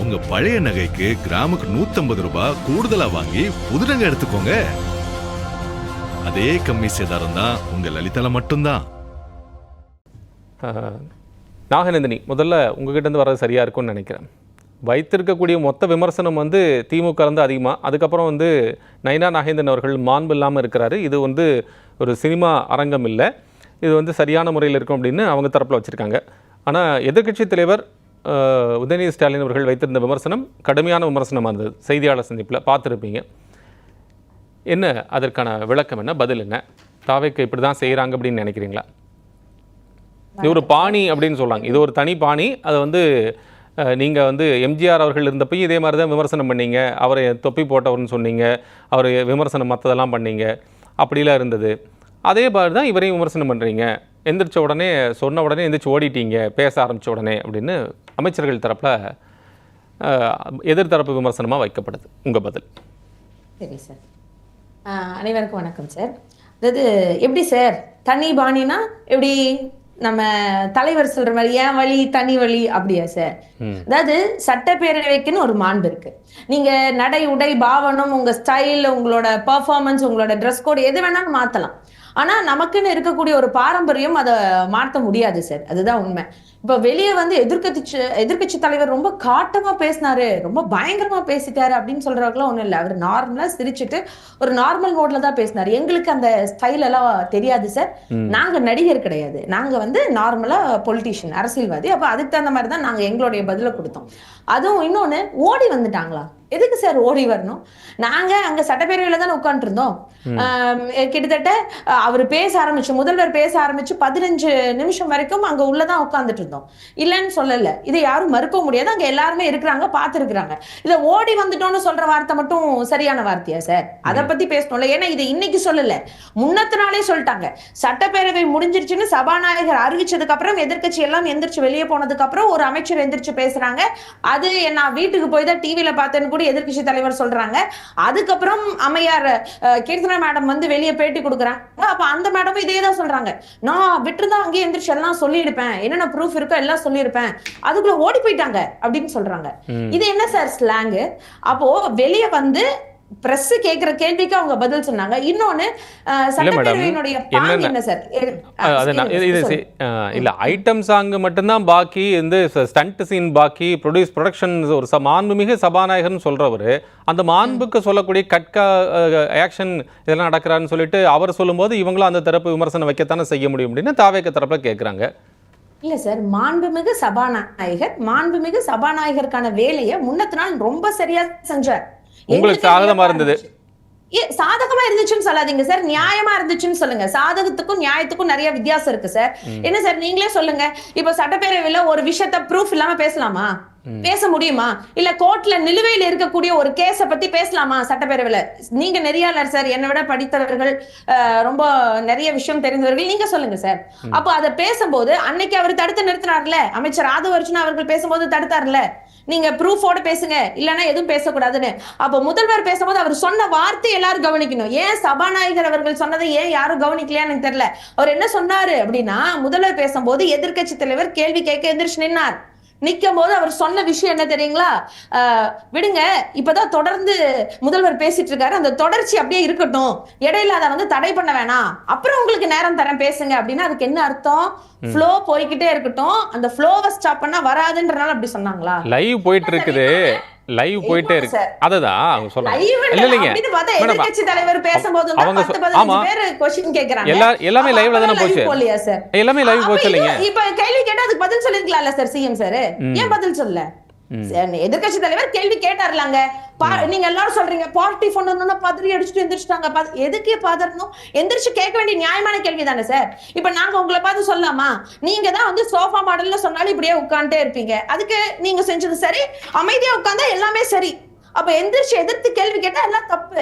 உங்க பழைய நகைக்கு கிராமுக்கு 150 ரூபாய் கூடுதலா வாங்கி புது நகை எடுத்துக்கோங்க. அதே கம்மி சேதாரம் தான் உங்க லலிதால மட்டும்தான். நாகநந்தினி, முதல்ல உங்ககிட்ட இருந்து வர்றது சரியா இருக்கும்னு நினைக்கிறேன். வைத்திருக்கக்கூடிய மொத்த விமர்சனம் திமுக இருந்து அதிகமாக, அதுக்கப்புறம் நயினா நாகேந்திரன் அவர்கள் மாண்பு இல்லாமல் இருக்கிறாரு, இது ஒரு சினிமா அரங்கம் இல்லை, இது சரியான முறையில் இருக்கும் அப்படின்னு அவங்க தரப்பில் வச்சுருக்காங்க. ஆனால் எதிர்க்கட்சி தலைவர் உதயநிதி ஸ்டாலின் அவர்கள் வைத்திருந்த விமர்சனம் கடுமையான விமர்சனமாக இருந்தது. செய்தியாளர் சந்திப்பில் பார்த்துருப்பீங்க. என்ன அதற்கான விளக்கம், என்ன பதில், என்ன தாவேக்கு இப்படி தான் செய்கிறாங்க அப்படின்னு நினைக்கிறீங்களா? இது ஒரு பாணி அப்படின்னு சொல்கிறாங்க, இது ஒரு தனி பாணி. அதை நீங்கள் எம்ஜிஆர் அவர்கள் இருந்தப்போ இதே மாதிரி தான் விமர்சனம் பண்ணீங்க, அவரை தொப்பி போட்டவர்னு சொன்னீங்க, அவர் விமர்சனம் மற்றதெல்லாம் பண்ணீங்க, அப்படிலாம் இருந்தது. அதே மாதிரி தான் இவரையும் விமர்சனம் பண்ணுறீங்க, எந்திரிச்ச உடனே சொன்ன உடனே எந்திரிச்சு ஓடிட்டீங்க பேச ஆரம்பித்த உடனே அப்படின்னு அமைச்சர்கள் தரப்பில் எதிர்த்தரப்பு விமர்சனமாக வைக்கப்படுது. உங்கள் பதில்? சரி சார், அனைவருக்கும் வணக்கம் சார். அதாவது எப்படி சார் தனி பாணினா எப்படி நம்ம தலைவர் சொல்ற மாதிரி ஏன் வழி தனி வழி அப்படியா சார்? அதாவது சட்டப்பேரவைக்குன்னு ஒரு மாண்பு இருக்கு. நீங்க நடை உடை பாவனம், உங்க ஸ்டைல், உங்களோட பெர்ஃபார்மன்ஸ், உங்களோட ட்ரெஸ் கோட் எது வேணாலும் மாத்தலாம். ஆனா நமக்குன்னு இருக்கக்கூடிய ஒரு பாரம்பரியம் அதை மாற்ற முடியாது சார். அதுதான் உண்மை. இப்ப வெளியே எதிர்கட்சி தலைவர் ரொம்ப காட்டமா பேசினாரு, ரொம்ப பயங்கரமா பேசிட்டாரு அப்படின்னு சொல்றவங்களும் ஒண்ணும் இல்லை. அவர் நார்மலா சிரிச்சுட்டு ஒரு நார்மல் மோட்ல தான் பேசினாரு. எங்களுக்கு அந்த ஸ்டைல் எல்லாம் தெரியாது சார். நாங்க நடிகர் கிடையாது, நாங்க நார்மலா பொலிட்டீஷியன், அரசியல்வாதி. அப்ப அதுக்கு தகுந்த மாதிரி தான் நாங்க எங்களுடைய பதில கொடுத்தோம். அதுவும் இன்னொன்னு, ஓடி வந்துட்டாங்களா? எதுக்கு சார் ஓடி வரணும்? நாங்க அங்க சட்டப்பேரவையில தானே உட்கார்ந்து இருந்தோம். கிட்டத்தட்ட அவர் பேச ஆரம்பிச்சு, முதல்வர் பேச ஆரம்பிச்சு 15 நிமிஷம் வரைக்கும் அங்க உள்ளதான் உட்கார்ந்துட்டு இருந்தோம். இல்லைன்னு சொல்லல, இதை யாரும் மறுக்க முடியாது. அங்க எல்லாருமே இருக்கிறாங்க, பாத்துருக்காங்க. இதை ஓடி வந்துட்டோம்னு சொல்ற வார்த்தை மட்டும் சரியான வார்த்தையா சார்? அதை பத்தி பேசணும்ல. ஏன்னா இதை இன்னைக்கு சொல்லல, முன்னத்து நாளே சொல்லிட்டாங்க. சட்டப்பேரவை முடிஞ்சிருச்சுன்னு சபாநாயகர் அறிவிச்சதுக்கு அப்புறம் எதிர்கட்சி எல்லாம் எந்திரிச்சு வெளியே போனதுக்கு அப்புறம் ஒரு அமைச்சர் எந்திரிச்சு பேசுறாங்க. அது நான் வீட்டுக்கு போய் தான் டிவில பார்த்தேன்னு எதிர்க்கட்சி தலைவர் சொல்றாங்க. அதுக்கப்புறம் அம்மையார் கீர்த்தனா மேடம் வெளியே பேட்டி கொடுக்குறாங்க. அப்ப அந்த மேடமும் இதே தான் சொல்றாங்க. நான் விட்டுருந்தா அங்கேயே எந்திரிச்சு எல்லாம் சொல்லியிருப்பேன், என்னென்ன ப்ரூஃப் இருக்கோ எல்லாம் சொல்லியிருப்பேன், அதுக்குள்ள ஓடி போயிட்டாங்க அப்படின்னு சொல்றாங்க. இது என்ன சார் ஸ்லாங்கு? அப்போ வெளியே பிரஸ் கேக்குற கேள்விக்கு அவங்க பதில் சொன்னாங்க. இன்னொன்னு சட்டப்பேரவையினுடைய பாணி என்ன சார்? இல்ல ஐட்டம் சாங் மட்டும்தான் பாக்கி, ஸ்டண்ட் சீன் பாக்கி, ப்ரொடக்ஷன் ஒரு மாண்புமிகு சபாநாயகர்னு சொல்றவரு அந்த மாண்புக்கு சொல்லக்கூடிய கட்கா ஆக்ஷன் இதெல்லாம் நடக்கிறான்னு சொல்லிட்டு அவர் சொல்லும்போது இவங்களும் அந்த தரப்பு விமர்சனம் வைக்கத்தானே செய்ய முடியும் அப்படின்னு தாவேக தரப்புல கேட்குறாங்க. இல்ல சார், மாண்புமிகு சபாநாயகருக்கான வேலையை முன்னத்து நாள் ரொம்ப சரியா செஞ்சார். உங்களுக்கு சாதகமா இருந்தது? சாதகமா இருந்துச்சுன்னு சொல்லாதீங்க சார், நியாயமா இருந்துச்சுன்னு சொல்லுங்க. சாதகத்துக்கும் நியாயத்துக்கும் நிறைய வித்தியாசம் இருக்கு சார். என்ன சார் நீங்களே சொல்லுங்க. இப்ப சட்டப்பேரவையில ஒரு விஷயத்த ப்ரூஃப் இல்லாம பேசலாமா? பேச முடியுமா? இல்ல கோர்ட்ல நிலுவையில் இருக்கக்கூடிய ஒரு கேஸ பத்தி பேசலாமா சட்டப்பேரவையில? நீங்க நெறியாளர் சார், என்னை விட படித்தவர்கள், ரொம்ப நிறைய விஷயம் தெரிந்தவர்கள், நீங்க சொல்லுங்க சார். அப்போ அதை பேசும்போது அன்னைக்கு அவர் தடுத்து நிறுத்தினார்ல, அமைச்சர் ஆதவ அர்ஜுனா அவர்கள் பேசும்போது தடுத்தார்ல, நீங்க ப்ரூஃபோட பேசுங்க, இல்லன்னா எதுவும் பேசக்கூடாதுன்னு. அப்போ முதல்வர் பேசும்போது அவர் சொன்ன வார்த்தை எல்லாரும் கவனிக்கணும். ஏன் சபாநாயகர் அவர்கள் சொன்னதை ஏன் யாரும் கவனிக்கலையான்னு எனக்கு தெரியல. அவர் என்ன சொன்னாரு அப்படின்னா, முதல்வர் பேசும்போது எதிர்க்கட்சி தலைவர் கேள்வி கேட்க எந்திரிச்சு நின்னார். நிக்கும் போது அவர் சொன்ன விஷயம் என்ன தெரியுங்களா? விடுங்க, இப்பதான் தொடர்ந்து முதல்வர் பேசிட்டு இருக்காரு, அந்த தொடர்ச்சி அப்படியே இருக்கட்டும், இடையில அதை தடை பண்ண வேணாம், அப்புறம் உங்களுக்கு நேரம் தரேன் பேசுங்க அப்படின்னா அதுக்கு என்ன அர்த்தம்? ஃப்ளோ போய்கிட்டே இருக்கட்டும், அந்த ஃப்ளோவை ஸ்டாப் பண்ணா வராதுன்றனால அப்படி சொன்னாங்களா? லைவ் போயிட்டு இருக்குது, லைவ் போயிட்டே இருக்கு. அதுதான் அவங்க சொல்றாங்க. இல்ல இல்லங்க, எதிர்க்கட்சி தலைவர் பேசும்போது அவங்க 10-15 பேர் क्वेश्चन கேக்குறாங்க. எல்லாமே லைவ்ல தான போச்சு. எல்லாமே லைவ் போச்சு இல்லங்க. இப்ப கேள்வி கேட்டா அதுக்கு பதில் சொல்லிருக்கலாம்ல சார் சிஎம் சார்? ஏன் பதில் சொல்லல? எதிர்க்கட்சி தலைவர் கேள்வி கேட்டார்லாங்க. நீங்க எல்லாரும் சொல்றீங்க பார்ட்டி ஃபண்ட் வந்தோம்னா பதறி அடிச்சுட்டு எந்திரிச்சிட்டாங்க. எதுக்கு பதறணும்? எந்திரிச்சு கேட்க வேண்டிய நியாயமான கேள்வி தானே சார். இப்ப நாங்க உங்களை பார்த்து சொல்லலாமா? நீங்க தான் சோஃபா மாடல்ல சொன்னாலும் இப்படியே உட்காந்துட்டே இருப்பீங்க. அதுக்கு நீங்க செஞ்சது சரி, அமைதியா உட்கார்ந்தா எல்லாமே சரி. அப்ப எந்திரிச்சு எதிர்த்து கேள்வி கேட்டா எல்லாம் தப்பு.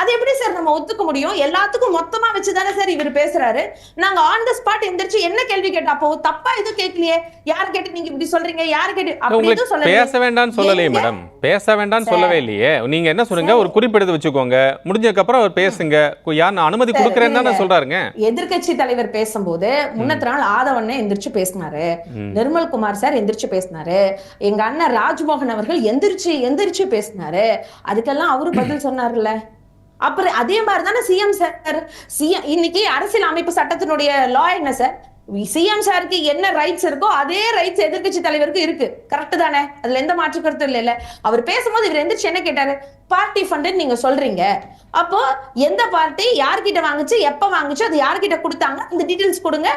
அது எப்படி சார் நம்ம ஒத்துக்க முடியும்? எல்லாத்துக்கும் மொத்தமா வச்சுதானே சார் இவர் பேசுறாரு. நாங்க ஆன் த ஸ்பாட் எந்திரிச்சு என்ன கேள்வி கேட்டா, அப்போ தப்பா எதுவும் கேட்கலையே, யார் கேட்டு நீங்க இப்படி சொல்றீங்க, யார் கேட்டு அப்படி உங்களுக்கு எதுவும் சொல்லலையே. பேச வேண்டாம்னு சொல்லலையே மேடம், பேச வேண்டாம்னு சொல்லவே இல்லையே. நீங்க என்ன சொல்றீங்க, ஒரு குறிப்பெடுத்து வச்சுக்கோங்க, முடிஞ்சதுக்கு அப்புறம் அவர் பேசுங்க, யார் அனுமதி கொடுக்குறேன்னு தானே சொல்றாருங்க. எதிர்க்கட்சி தலைவர் பேசும்போது முன்னத்து நாள் ஆதவண்ணே எந்திரிச்சு பேசினாரு, நிர்மல்குமார் சார் எந்திரிச்சு பேசினாரு, எங்க அண்ணன் ராஜ்மோகன் அவர்கள் எந்திரிச்சு பேசினாரு. அதுக்கெல்லாம் அவரு பதில் சொன்னார்ல. அப்புறம் அதே மாதிரி தானே சிஎம் சார். இன்னைக்கு அரசியல் அமைப்பு சட்டத்தினுடைய லா என்ன சார்? சிஎம் சாருக்கு என்ன ரைட்ஸ் இருக்கோ அதே ரைட்ஸ் எதிர்க்கட்சி தலைவருக்கு இருக்கு. கரெக்ட் தானே? அதுல எந்த மாற்று கருத்தும் இல்ல. அவர் பேசும்போது இவர் எந்திரிச்சு என்ன கேட்டாரு? பார்ட்டி ஃபண்ட் நீங்க சொல்றீங்க, அப்போ எந்த பார்ட்டி யார்கிட்ட வாங்குச்சு, எப்ப வாங்குச்சு, அது யார்கிட்ட கொடுத்தாங்க, இந்த டீடைல்ஸ் கொடுங்க,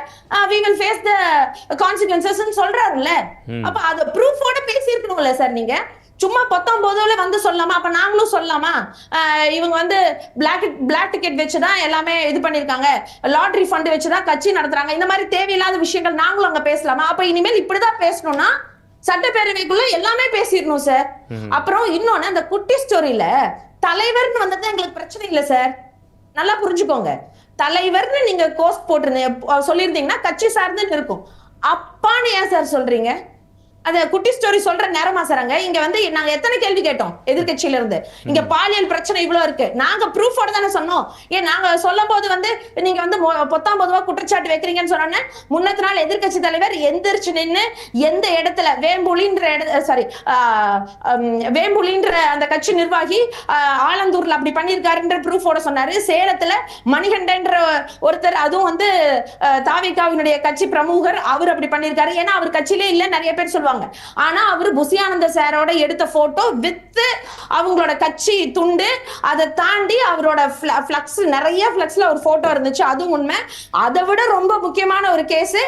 we will face the consequences சொல்றாருல்ல. அப்ப அது ப்ரூஃபோட பேசி இருக்கணும்ல சார். நீங்க சும்மா 19 வந்து சொல்லாமா? அப்ப நாங்களும் சொல்லலாமா? இவங்க வந்து பிளாக் டிக்கெட் வச்சுதான் எல்லாமே இது பண்ணிருக்காங்க, லாட்டரி ஃபண்ட் வச்சுதான் கட்சி நடத்துறாங்க, இந்த மாதிரி தேவையில்லாத விஷயங்கள் நாங்களும் அங்க பேசலாமா? அப்ப இனிமேல் இப்படிதான் பேசணும்னா சட்டப்பேரவைக்குள்ள எல்லாமே பேசிடணும் சார். அப்புறம் இன்னொன்னு, அந்த குட்டி ஸ்டோரியில தலைவர்னு வந்தது எங்களுக்கு பிரச்சனை இல்லை சார். நல்லா புரிஞ்சுக்கோங்க. தலைவர்னு நீங்க கோஸ்ட் போட்டு சொல்லியிருந்தீங்கன்னா கட்சி சார்ந்துன்னு இருக்கும். அப்பான்னு ஏன் சார் சொல்றீங்க? அத குட்டி ஸ்டோரி சொல்ற நேரமா சார்? இங்க வந்து நாங்க எத்தனை கேள்வி கேட்டோம் எதிர்கட்சியில இருந்து, இங்க பாலியல் பிரச்சனை இவ்வளவு இருக்கு, நாங்க ப்ரூஃபோட தானே சொன்னோம். ஏன் நாங்க சொல்லும் போது வந்து நீங்க வந்து 19 குற்றச்சாட்டு வைக்கிறீங்கன்னு சொன்ன முன்னத்து நாள் எதிர்கட்சி தலைவர் எந்திரிச்சு நின்னு எந்த இடத்துல வேம்புலின்ற அந்த கட்சி நிர்வாகி ஆலந்தூர்ல அப்படி பண்ணிருக்காருன்ற ப்ரூஃபோட சொன்னாரு. சேலத்துல மணிகண்டன்ற ஒருத்தர், அதுவும் வந்து தாவிகாவினுடைய கட்சி பிரமுகர், அவர் அப்படி பண்ணிருக்காரு. ஏன்னா அவர் கட்சியிலே இல்ல நிறைய பேர் சொல்லுவாங்க. ஆனா அவரு புசியானந்த சாரோட எடுத்த போட்டோ வித் அவங்களோட கட்சி துண்டு, அதை தாண்டி அவரோட ஃபிளக்ஸ், நிறைய ஃபிளக்ஸ்ல ஒரு போட்டோ இருந்துச்சு, அதுவும் உண்மை. அதை விட ரொம்ப முக்கியமான ஒரு கேஸ்,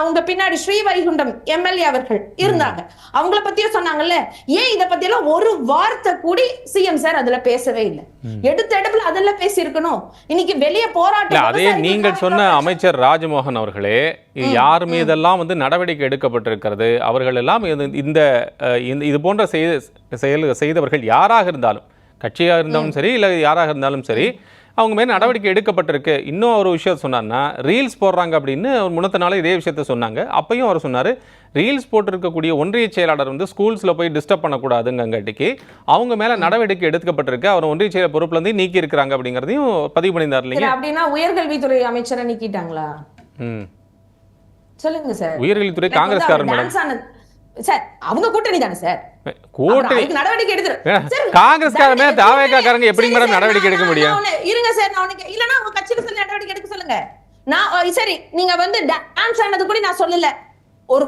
உங்க பின்னாடி ஸ்ரீவைகுண்டம் எம்எல்ஏ அவர்கள் இருந்தாங்க, அவங்கள பத்தியும் சொன்னாங்கல்ல. ஏன் இத பத்தி எல்லாம் ஒரு வார்த்தை கூடி சிஎம் சார் அதுல பேசவே இல்லை? எடுத்த இடத்துல அதெல்லாம் பேசி இருக்கணும். இன்னைக்கு வெளியே போராட்டம். அதே நீங்கள் சொன்ன அமைச்சர் ராஜ்மோகன் அவர்களே, யார் மீதெல்லாம் வந்து நடவடிக்கை எடுக்கப்பட்டிருக்கிறது, அவர்கள் எல்லாம் இந்த இது போன்ற செய்தவர்கள் யாராக இருந்தாலும், கட்சியாக இருந்தாலும் சரி இல்லை யாராக இருந்தாலும் சரி, அவங்க மேலே நடவடிக்கை எடுக்கப்பட்டிருக்கு. இன்னும் ஒரு விஷயம் சொன்னார்னா, ரீல்ஸ் போடுறாங்க அப்படின்னு முன்னத்த நாளே இதே விஷயத்த சொன்னாங்க. அப்பையும் அவர் சொன்னார், ரீல்ஸ் போட்டிருக்கக்கூடிய ஒன்றிய செயலாளர் வந்து ஸ்கூல்ஸில் போய் டிஸ்டர்ப் பண்ணக்கூடாதுங்காட்டிக்கு அவங்க மேலே நடவடிக்கை எடுக்கப்பட்டிருக்கு, அவர் ஒன்றிய செயலர் பொறுப்புலேருந்து நீக்கி இருக்கிறாங்க அப்படிங்கிறதையும் பதிவு பண்ணியிருந்தார் இல்லைங்க. அப்படின்னா உயர்கல்வித்துறை அமைச்சரை நீக்கிட்டாங்களா? சொல்லுங்க சார். உயர்கல்வித்துறை காங்கிரஸ்காரர் மேடம் சார், அவங்க கூட்டணி தானே சார். கூட்டணி நடவடிக்கை எடுத்து காங்கிரஸ்காரங்க தாவேக்காரங்க எப்படி மேடம் நடவடிக்கை எடுக்க முடியும்? இருங்க சார், நான் உனக்கு இல்லனா உங்க கட்சிக்கு சொல்லி நடவடிக்கை எடுக்க சொல்லுங்க. நான் சரி, நீங்க வந்து டான்ஸ் ஆனது கூட நான் சொல்லல, ஒரு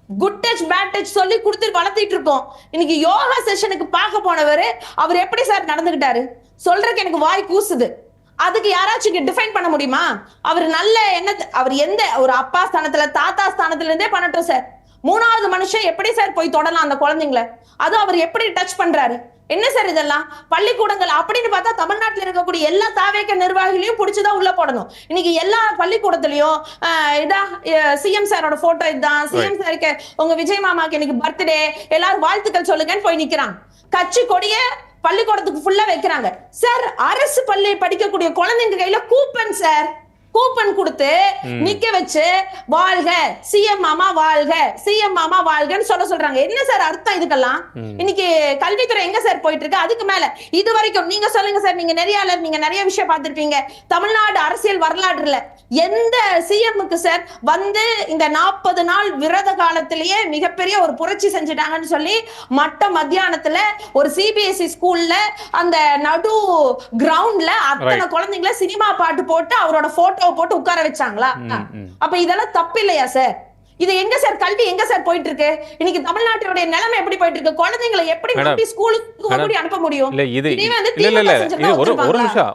குட் டச் பேட் டச் சொல்லி கொடுத்து வளர்த்திட்டு இருக்கோம். இன்னைக்கு யோகா செஷனுக்கு பார்க்க போனவர் அவர் எப்படி சார் நடந்துகிட்டாரு சொல்றதுக்கு எனக்கு வாய் கூசுது. அதுக்கு யாராச்சும் டிஃபைன் பண்ண முடியுமா? அவர் நல்ல என்ன, அவர் எந்த ஒரு அப்பா ஸ்தானத்துல தாத்தா ஸ்தானத்துல இருந்தே பண்ணட்டும் சார். மூணாவது மனுஷன் எப்படி சார் போய் தொடலாம் அந்த குழந்தைங்களை? அது அவர் எப்படி டச் பண்றாரு? என்ன சார் இதெல்லாம்? பள்ளிக்கூடங்கள் அப்படின்னு பார்த்தா தமிழ்நாட்டில் இருக்கக்கூடிய எல்லா தாவேக்க நிர்வாகிகளையும் பிடிச்சுதான் உள்ள போடணும். இன்னைக்கு எல்லா பள்ளிக்கூடத்திலயும் இதான் சிஎம் சாரோட போட்டோ, இதுதான் சிஎம் சாருக்கு உங்க விஜய் மாமாக்கு இன்னைக்கு பர்த்டே, எல்லாரும் வாழ்த்துக்கள் சொல்லுங்கன்னு போய் நிக்கிறாங்க. கட்சி கொடிய பள்ளிக்கூடத்துக்கு ஃபுல்லா வைக்கிறாங்க சார். அரசு பள்ளி படிக்கக்கூடிய குழந்தைங்க கையில கூப்பன் சார், கூப்பன் கொடுத்து நிக்க வச்சு வாழ்க சிஎம் மாமா வாழ்க, சிஎம் மாமா வாழ்கன்னு சொல்றாங்க. என்ன சார் அர்த்தம் இதுக்கெல்லாம்? இன்னைக்கு கல்வித்துறை எங்க சார் போயிட்டு இருக்கு? அதுக்கு மேல இது வரைக்கும் நீங்க சொல்லுங்க சார், நீங்க நிறைய விஷயம் பார்த்திருப்பீங்க தமிழ்நாடு அரசியல் வரலாற்றுல. எந்த சிஎம்க்கு சார் வந்து இந்த 40 நாள் விரத காலத்திலேயே மிகப்பெரிய ஒரு புரட்சி செஞ்சுட்டாங்கன்னு சொல்லி மட்ட மத்தியானத்துல ஒரு சிபிஎஸ்இ ஸ்கூல்ல அந்த நடு கிரவுண்ட்ல அத்தனை குழந்தைங்களை சினிமா பாட்டு போட்டு அவரோட போட்டோ போட்டு உட்கார வச்சாங்களா? அப்ப இதெல்லாம் தப்பு இல்லையா சார்? இது எங்க சார் கல்வி எங்க சார் போயிட்டு இருக்கு? இன்னைக்கு தமிழ்நாட்டுடைய நிலைமை எப்படி போயிட்டு இருக்கு? குழந்தைகளை எப்படி நம்பி ஸ்கூலுக்கு அனுப்ப முடியும்? இல்ல இது ஒரு நிமிஷம்,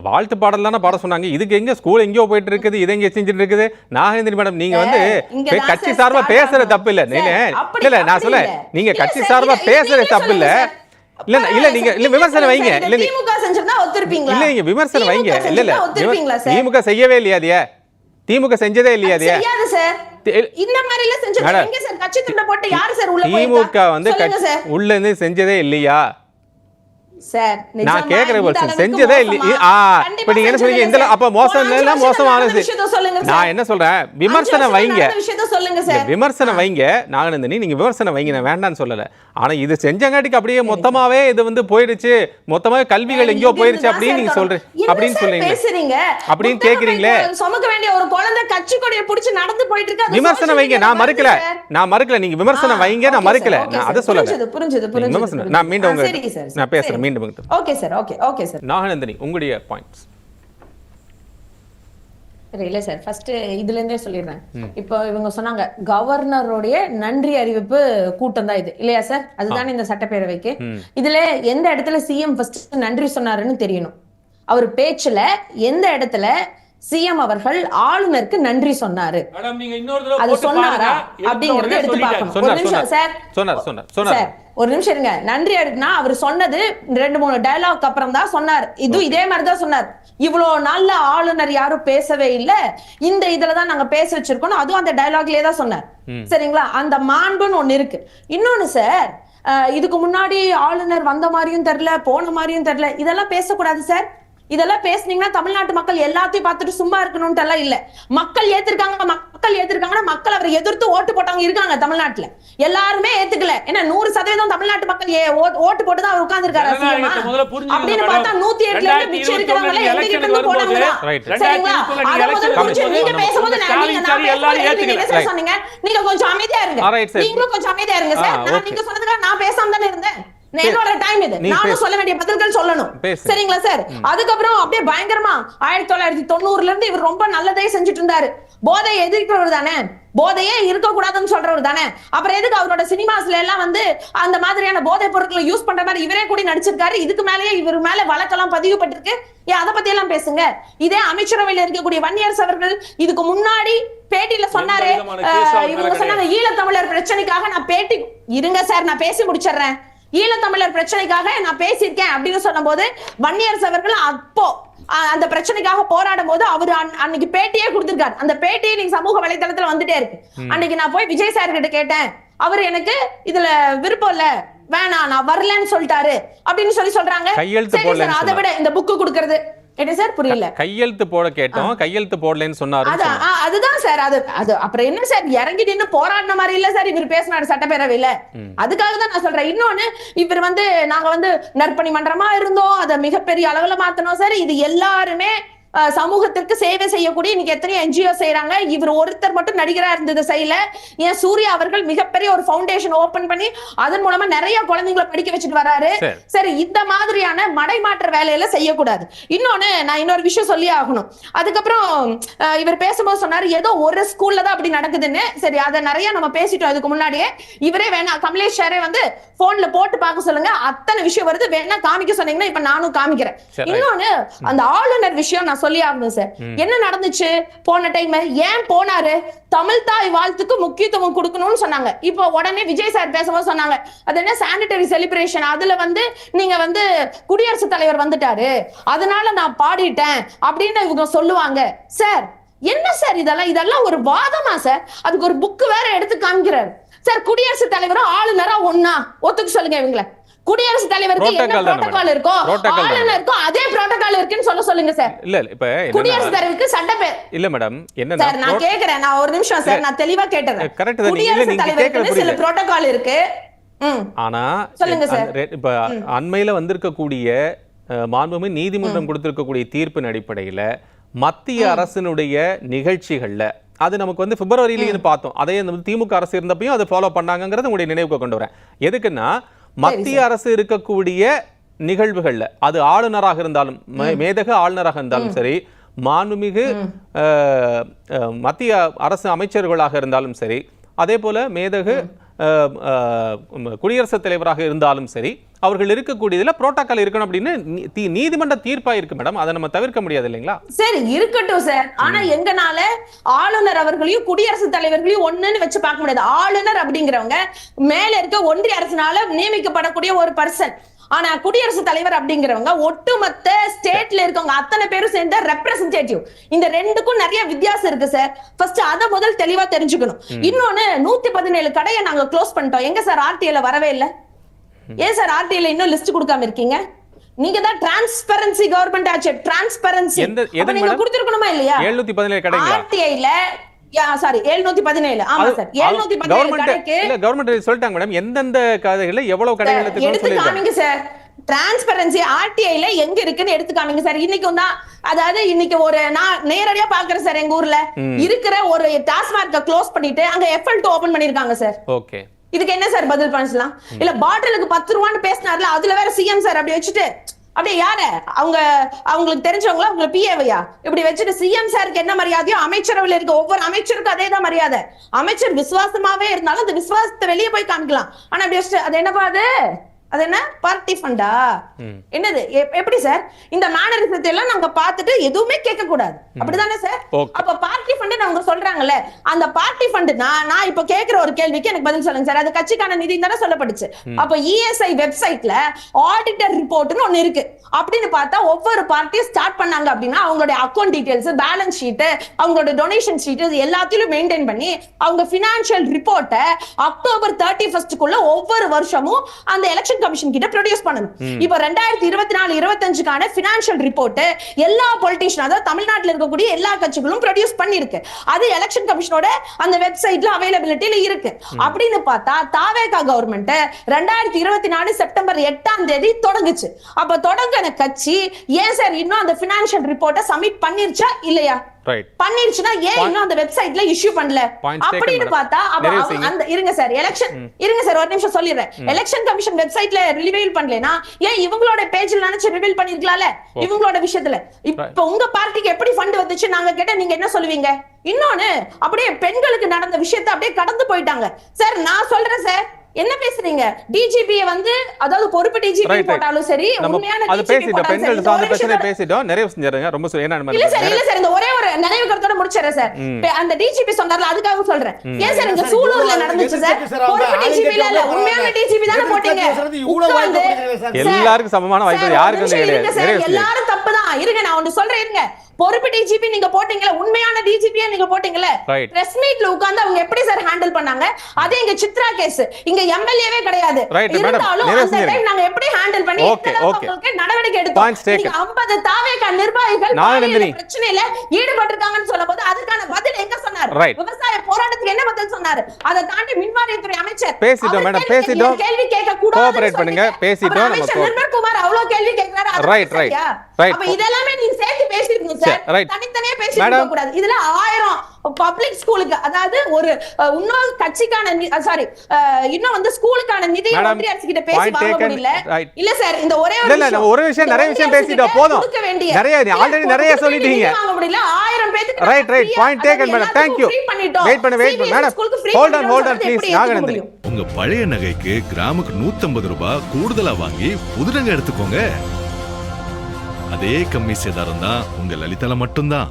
வாழ்த்து பாடல் தானே பாட சொன்னாங்க. இதுக்கு எங்க ஸ்கூல் எங்கேயோ போயிட்டு இருக்குது, இது எங்க செஞ்சுட்டு இருக்குது? நாகேந்திரி மேடம், நீங்க வந்து கட்சி சார்பா பேசுறது தப்பு இல்ல. இல்ல நான் சொல்ல, நீங்க கட்சி சார்பா பேசுறது தப்பு இல்ல. இல்ல நீங்க இல்ல விமர்சனம் வைங்க. இல்ல திமுக செஞ்சதா ஒத்துருப்பீங்களா? இல்ல நீங்க விமர்சனம் வைங்க. இல்ல திமுக செய்யவே இல்லையா? அது திமுக செஞ்சதே இல்லையா? அது செய்யாது சார். இந்த மாதிரி எல்லாம் செஞ்சது எங்க சார்? கட்சி துண்ட போட்டு யாரு சார் உள்ள போய்? திமுக வந்து உள்ள இருந்து செஞ்சதே இல்லையா சார் நான் கேக்குற கொஸ்டின் செஞ்சதே இல்ல. இப்ப நீங்க என்ன சொல்றீங்க? இந்த அப்ப மோசம் இல்ல, மோசமானது. நான் என்ன சொல்றேன், விமர்சனம் வைங்க, விமர்சனம் வைங்க நாகநந்தினி, நீங்க விமர்சனம் வைங்க, நான் வேண்டாம்னு சொல்லல. ஆனா இது செஞ்சங்காட்டிக்கு அப்படியே மொத்தமாவே இது வந்து போயிடுச்சு, மொத்தமாவே கல்விகள் எங்கேயோ போயிடுச்சு அப்படின்னு நீங்க சொல்றீங்க, அப்படின்னு சொல்றீங்க, அப்படின்னு கேக்குறீங்களே. சுமக்க வேண்டிய ஒரு குழந்தை கட்சி கொடியை பிடிச்சு நடந்து போயிட்டு இருக்கு. விமர்சனம் வைங்க, நான் மறுக்கல, நீங்க விமர்சனம் வைங்க, நான் மறுக்கல, நான் அதை சொல்லல. புரிஞ்சது. நான் மீண்டும் நான் பேசுறேன், மீண்டும். Okay sir, okay sir. Naganandini, உங்களுடைய பாயிண்ட்ஸ். இல்ல சார், ஃபர்ஸ்ட் இதுல இருந்தே சொல்லிடுறேன். இப்போ இவங்க சொன்னாங்க கவர்னருடைய நன்றி அறிவிப்பு கூட்டம் தான் இது இல்லையா சார்? அதுதானே இந்த சட்டப்பேரவைக்கு. இதுல எந்த இடத்துல சிஎம் ஃபர்ஸ்ட் நன்றி சொன்னாருன்னு தெரியணும். அவர் பேச்சுல எந்த இடத்துல சிஎம் அவர்கள் ஆளுநருக்கு நன்றி சொன்னாரு, அது சொன்னாரா அப்படிங்கறத எடுத்து பார்க்கணும். ஒரு நிமிஷம் சார், சார் ஒரு நிமிஷம் இருங்க. நன்றி எடுத்துனா அவர் சொன்னது 2-3 டயலாக் அப்புறம் தான் சொன்னார். இதே மாதிரிதான் சொன்னார். இவ்வளவு நாள்ல ஆளுநர் யாரும் பேசவே இல்ல, இந்த இதுலதான் நாங்க பேச வச்சிருக்கோம், அதுவும் அந்த டயலாக்லயே தான் சொன்னார். சரிங்களா? அந்த மாண்புன்னு ஒண்ணு இருக்கு. இன்னொன்னு சார், இதுக்கு முன்னாடி ஆளுநர் வந்த மாதிரியும் தெரியல, போன மாதிரியும் தெரியல, இதெல்லாம் பேசக்கூடாது சார். இதெல்லாம் பேசுனீங்கன்னா தமிழ்நாட்டு மக்கள் எல்லாத்தையும் பார்த்துட்டு சும்மா இருக்கணும்ட்டு எல்லாம் இல்ல. மக்கள் ஏத்திருக்காங்கன்னா மக்கள் அவரை எதிர்த்து ஓட்டு போட்டவங்க இருக்காங்க தமிழ்நாட்டுல. எல்லாருமே ஏத்துக்கல. ஏன்னா 100% தமிழ்நாட்டு மக்கள் ஓட்டு போட்டுதான் அவர் உட்கார்ந்து இருக்காரு அப்படின்னு பார்த்தா 108ல இருந்து மிச்சம் இருக்கிறவங்க எங்ககிட்ட இருந்து போனாங்க. சரிங்களா? அத முதல்ல புரிஞ்சு நீங்க பேசும்போது நீங்க சொன்னீங்க, நீங்க கொஞ்சம் அமைதியா இருங்க, நீங்களும் கொஞ்சம் அமைதியா இருங்க சார். நீங்க சொன்னதுக்காக நான் பேசாம தானே இருந்தேன். என்னோட டைம் இது, நானும் சொல்ல வேண்டிய பதில்கள் சொல்லணும். சரிங்களா சார்? அதுக்கப்புறம் அப்படியே பயங்கரமா 1990ல இருந்து இவர் ரொம்ப நல்லதே செஞ்சுட்டு இருந்தாரு. போதையை எதிர்க்கிறவர் தானே, போதையே இருக்க கூடாதுன்னு சொல்றவர் தானே. அப்புறம் எதுக்கு அவரோட சினிமாஸ்ல எல்லாம் வந்து அந்த மாதிரியான போதை பொருட்களை யூஸ் பண்ற மாதிரி இவரே கூட நடிச்சிருக்காரு. இதுக்கு மேலேயே இவர் மேல வழக்கெல்லாம் பதிவுபட்டிருக்கு. அதை பத்தி எல்லாம் பேசுங்க. இதே அமைச்சரவையில் இருக்கக்கூடிய வன்னியரசு அவர்கள் இதுக்கு முன்னாடி பேட்டியில சொன்னாரு, இவங்க சொன்னாங்க ஈழத்தமிழர் பிரச்சனைக்காக நான் பேட்டி, இருங்க சார் நான் பேசி முடிச்சிடுறேன், ஈழத்தமிழர் பிரச்சனைக்காக நான் பேசியிருக்கேன் அப்படின்னு சொன்ன போது வன்னியரசு அவர்கள் அப்போ அந்த பிரச்சனைக்காக போராடும் போது அவர் அன்னைக்கு பேட்டியே கொடுத்திருக்காரு. அந்த பேட்டியை நீங்க சமூக வலைதளத்துல வந்துட்டே இருக்கு. அன்னைக்கு நான் போய் விஜய் சார் கிட்ட கேட்டேன், அவர் எனக்கு இதுல விருப்பம் இல்ல, வேணாம், நான் வரலன்னு சொல்லிட்டாரு அப்படின்னு சொல்றாங்க. அதை விட இந்த புக்கு கொடுக்கறது என்ன சார் புரியல? கையெழுத்து போட கேட்டோம், கையெழுத்து போடலன்னு சொன்னாரு. அதுதான் சார், அது அப்புறம் என்ன சார் இறங்கி நின்னு போராடின மாதிரி இல்ல சார் இவர் பேசினாரு சட்டப்பேரவையில. அதுக்காக தான் நான் சொல்றேன். இன்னொன்னு, இவர் வந்து நாங்க வந்து நற்பணி மன்றமா இருந்தோம், அதை மிகப்பெரிய அளவுல மாத்தணும் சார். இது எல்லாருமே சமூகத்திற்கு சேவை செய்யக்கூடிய இன்னைக்கு எத்தனை என்ஜிஓ செய்யறாங்க. இவர் ஒருத்தர் மட்டும் நடிகரா இருந்தது செய்யல. ஏன் சூர்யா அவர்கள் மிகப்பெரிய ஒரு ஃபவுண்டேஷன் ஓபன் பண்ணி அதன் மூலமா நிறைய குழந்தைங்களை படிக்க வச்சுட்டு வராரு. சரி, இந்த மாதிரியான மடைமாற்ற வேலையில செய்யக்கூடாது. இன்னொன்னு, நான் இன்னொரு விஷயம் சொல்லி ஆகணும். அதுக்கப்புறம் இவர் பேசும்போது சொன்னாரு ஏதோ ஒரு ஸ்கூல்ல தான் அப்படி நடக்குதுன்னு. சரி, அதை நிறைய நம்ம பேசிட்டோம் இதுக்கு முன்னாடியே. இவரே வேணா கமலேஷ் சாரே வந்து போன்ல போட்டு பார்க்க சொல்லுங்க, அத்தனை விஷயம் வருது, வேணா காமிக்க சொன்னீங்கன்னா இப்ப நானும் காமிக்கிறேன். இன்னொன்னு, அந்த ஆளுநர் விஷயம் நான் சொல்லி ஆகணும் சார். என்ன நடந்துச்சு போன டைம்? ஏன் போனாரு? தமிழ் தாய் வாழ்த்துக்கு முக்கியத்துவம் கொடுக்கணும்னு சொன்னாங்க. இப்போ உடனே விஜய் சார் பேசும்போது சொன்னாங்க, அது என்ன சானிட்டரி செலிப்ரேஷன், அதுல வந்து நீங்க வந்து குடியரசுத் தலைவர் வந்துட்டாரு அதனால நான் பாடிட்டேன் அப்படின்னு இவங்க சொல்லுவாங்க. சார் என்ன சார் இதெல்லாம் ஒரு வாதமா சார்? அதுக்கு ஒரு புக் வேற எடுத்து காமிக்கிறாரு சார். குடியரசுத் தலைவரும் ஆளுநரா ஒன்னா ஒத்துக்கு சொல்லுங்க. இவங்களை குடியரசு தலைவருக்கு என்ன புரோட்டோகால் இருக்கோ ஆளுநருக்கும் அதே புரோட்டோகால் இருக்குன்னு சொல்லுங்க சார். இல்ல இப்ப குடியரசு தலைவருக்கு சட்டப்பேர் இல்ல மேடம், என்ன சார் நான் கேக்குறேன், நான் ஒரு நிமிஷம் சார் நான் தெளிவா கேட்டறேன். குடியரசு தலைவருக்கு சில புரோட்டோகால் இருக்கு. ஆனா சொல்லுங்க சார், இப்ப அண்மையில வந்திருக்கக்கூடிய மாண்புமிகு நீதிமன்றம் கொடுத்திருக்கக்கூடிய தீர்ப்பின் அடிப்படையில மத்திய அரசினுடைய நிகழ்ச்சிகள்ல அது நமக்கு வந்து பிப்ரவரியில பார்த்தோம். அதே திமுக அரசு இருந்தப்பையும் அதை ஃபாலோ பண்ணாங்கிறது உங்களுடைய நினைவுக்கு கொண்டு வரேன். எதுக்குன்னா மத்திய அரசு இருக்கக்கூடிய நிகழ்வுகள்ல அது ஆளுநராக இருந்தாலும் மேதக ஆளுநராக இருந்தாலும் சரி, மாண்புமிகு மத்திய அரசு அமைச்சர்களாக இருந்தாலும் சரி, அதே போல மேதகு குடியரசுத் தலைவராக இருந்தாலும் சரி, அவர்கள் இருக்கக்கூடியதுல புரோட்டோகால் இருக்கணும் அப்படின்னு நீதிமன்ற தீர்ப்பா இருக்கு மேடம். அதை நம்ம தவிர்க்க முடியாது இல்லைங்களா? சரி, இருக்கட்டும் சார். ஆனா எங்கனால ஆளுநர் அவர்களையும் குடியரசுத் தலைவர்களையும் ஒண்ணுன்னு வச்சு பார்க்க முடியாது. ஆளுநர் அப்படிங்கிறவங்க மேல இருக்க ஒன்றிய அரசினால நியமிக்கப்படக்கூடிய ஒரு பர்சன். ஆனா குடியரசுத் தலைவர் அப்படிங்கிறவங்க ஒட்டுமொத்த ஸ்டேட்ல இருக்கவங்க அத்தனை பேரும் சேர்ந்த ரெப்ரசன்டேட்டிவ். இந்த ரெண்டுக்கும் நிறைய வித்தியாசம் இருக்கு சார். ஃபர்ஸ்ட் அத முதல் தெளிவா தெரிஞ்சுக்கணும். இன்னொன்னு, 117 கடையை நாங்க க்ளோஸ் பண்ணிட்டோம். எங்க சார் ஆர்டிஐல வரவே இல்லை? ஏன் சார் ஆர்டிஐல இன்னும் லிஸ்ட் கொடுக்காம இருக்கீங்க? நீங்க தான் டிரான்ஸ்பரன்சி கவர்மெண்ட் ஆச்சு. டிரான்ஸ்பரன்சி எது நீங்க மேடம்? கொடுத்திருக்கணுமா இல்லையா? 717 கடைங்களா? ஆர்டிஐல சாரி 717. ஆமா சார், 717 கடைக்கு இல்ல கவர்மெண்ட் சொல்லிட்டாங்க மேடம், எந்தெந்த கடைகள்ல எவ்வளவு கடைகள் இருக்குன்னு எடுத்து சொல்லிருக்காங்க. காமிங்க சார். டிரான்ஸ்பரன்சி ஆர்டிஐல எங்க இருக்குன்னு எடுத்து காமிங்க சார். இன்னைக்கும் தான், அதாவது இன்னைக்கு ஒரு நான் நேரடியா பாக்குறேன் சார், எங்க ஊர்ல இருக்கிற ஒரு டாஸ்மார்க்க க்ளோஸ் பண்ணிட்டு அங்க FL2 ஓபன் பண்ணிருக்காங்க சார். ஓகே, இதுக்கு என்ன சார் பதில் பண்ணலாம்? இல்ல பாட்டிலுக்கு 10 ரூபான்னு பேசினார்ல, அதுல வேற சிஎம் சார் அப்படி வச்சுட்டு அப்படியே யாரு அவங்களுக்கு தெரிஞ்சவங்களா உங்களை பிஏவையா இப்படி வச்சுட்டு சிஎம் சாருக்கு என்ன மரியாதையோ அமைச்சரவையில் இருக்க ஒவ்வொரு அமைச்சருக்கும் அதே தான் மரியாதை. அமைச்சர் விசுவாசமாவே இருந்தாலும் அந்த விசுவாசத்தை வெளியே போய் காமிக்கலாம். ஆனா அப்படி வச்சுட்டு அது என்னப்பா அது என்ன பார்ட்டி ஃபண்டா என்னது எப்படி சார்? இந்த மேனரிசத்தை எல்லாம் நாங்க பார்த்துட்டு எதுவுமே கேட்க கூடாது, அப்படிதானே சார்? அப்ப பார்ட்டி ஃபண்ட் அவங்க சொல்றாங்கல்ல, அந்த பார்ட்டி ஃபண்ட் நான் இப்ப கேக்குற ஒரு கேள்விக்கு எனக்கு பதில் சொல்லுங்க சார். அது கட்சிக்கான நிதி தானே சொல்லப்படுச்சு. அப்ப இஎஸ்ஐ வெப்சைட்ல ஆடிட்டர் ரிப்போர்ட்னு ஒண்ணு இருக்கு. அப்படின்னு பார்த்தா ஒவ்வொரு பார்ட்டியும் ஸ்டார்ட் பண்ணாங்க அப்படின்னா அவங்களுடைய அக்கௌண்ட் டீடைல்ஸ், பேலன்ஸ் ஷீட், அவங்களோட டொனேஷன் ஷீட் எல்லாத்தையும் மெயின்டைன் பண்ணி அவங்க பினான்சியல் ரிப்போர்ட்டை அக்டோபர் 31 ஒவ்வொரு வருஷமும் அந்த எலெக்ஷன் கமிஷன் கிட்ட ப்ரொடியூஸ் பண்ணணும். இப்போ 2024-25க்கான பினான்சியல் ரிப்போர்ட் எல்லா பொலிட்டிஷியன், அதாவது தமிழ்நாட்டில் இருக்கக்கூடிய எல்லா கட்சிகளும் ப்ரொடியூஸ் பண்ணிருக்கு. அது எலெக்ஷன் கமிஷனோட அந்த வெப்சைட்ல அவைலபிலிட்டில இருக்கு. அப்படின்னு பார்த்தா தாவேகா கவர்மெண்ட் 2024 செப்டம்பர் 8 தொடங்குச்சு. அப்ப தொடங்கின கட்சி ஏன் சார் இன்னும் அந்த பினான்சியல் ரிப்போர்ட்டை சப்மிட் பண்ணிருச்சா இல்லையா? பண்ணிருச்சுன்னா ஏன் இன்னும் அந்த வெப்சைட்ல இஷ்யூ பண்ணல? அப்படின்னு பார்த்தா அந்த இருங்க சார், இருங்க சார் ஒரு நிமிஷம் சொல்லிடுறேன். எலெக்ஷன் கமிஷன் வெப்சைட்ல ரிவீல் பண்ணலனா ஏன் இவங்களோட பேஜ்ல நினைச்சு ரிவீல் பண்ணிருக்கலாம்ல இவங்களோட விஷயத்துல? இப்ப உங்க பார்ட்டிக்கு எப்படி ஃபண்ட் வந்துச்சு நாங்க கேட்டா நீங்க என்ன சொல்லுவீங்க? இன்னொன்னு அப்படியே பெண்களுக்கு நடந்த விஷயத்தை அப்படியே கடந்து போயிட்டாங்க சார். நான் சொல்றேன் சார், என்ன பேசுறீங்க? டிஜிபி அதாவது பொறுப்பு டிஜிபி போட்டாலும் சரி, உண்மையான அது பேசிட்டோம், பெண்கள் சார்ந்த பிரச்சனை பேசிட்டோம், நிறைய செஞ்சாருங்க. ரொம்ப என்ன இல்ல சார், இல்ல சார், இந்த ஒரே ஒரு நினைவு கருத்தோட முடிச்சறேன் சார். அந்த டிஜிபி சொன்னார்ல, அதுக்காக சொல்றேன். ஏன் சார் இங்க சூலூர்ல நடந்துச்சு சார்? பொறுப்பு டிஜிபி இல்ல, உண்மையான டிஜிபி தான போட்டீங்க. எல்லாருக்கும் சமமான வாய்ப்பு யாருக்கும் கிடையாது. எல்லாரும் தப்புதான். இருங்க நான் ஒன்னு சொல்றேன், இருங்க. பொறுப்பு டிஜிபி நீங்க போட்டீங்கல, உண்மையான டிஜிபியே நீங்க போட்டீங்கல, பிரஸ் மீட்ல உட்கார்ந்து அவங்க எப்படி சார் ஹேண்டில் பண்ணாங்க? அதே இங்க சித்ரா கேஸ், இங்க எம்எல்ஏவே கிடையாது. இருந்தாலும் அந்த டைம் நாங்க எப்படி ஹேண்டில் பண்ணி உங்களுக்கு நடவடிக்கை எடுத்தோம். 50 தாவேகா நிர்வாகிகள் பிரச்சனையில ஈடுபட்டிருக்காங்கன்னு சொல்லும்போது அதுக்கான பதில் எங்க சொன்னார்? விவசாய போராட்டத்துக்கு என்ன பதில் சொன்னாரு? அதை தாண்டி மின்வாரியத்துறை அமைச்சர் பேசிட்டோம் மேடம், பேசிட்டோம், கேள்வி கேட்க கூடாது, கோஆபரேட் பண்ணுங்க, பேசிட்டோம். அமைச்சர் நிர்மல்குமார் அவ்வளவு கேள்வி கேக்குறாரு. அப்ப இதெல்லாம் நீங்க சேர்த்து பேசிருக்கீங்க சார், தனித்தனியா பேசிருக்க கூடாது. இதுல 1000 பப்ளிக் ஸ்கூலுக்கு, அதாவது ஒரு இன்னொரு கட்சிக்கான சாரி இன்னும் ஸ்கூலுக்கான நிதியை ஒன்றிய அரசு கிட்ட பேசி வாங்க முடியல. இல்ல சார், இந்த ஒரே விஷயம் நிறைய விஷயம் பேசிட்டோம், போதும். நிறைய ஆல்ரெடி நிறைய சொல்லிட்டீங்க. வாங்க முடியல 1000 பேருக்கு. Right point taken madam, thank you. Wait பண்ணு madam, hold on please. Naganandini, உங்க பழைய நகைக்கு கிராமுக்கு 150 ரூபாய் கூடுதலா வாங்கி புது நகை எடுத்துக்கோங்க. அதே கம்மி சேதாரம் தான் உங்க லலிதால மட்டும்தான்.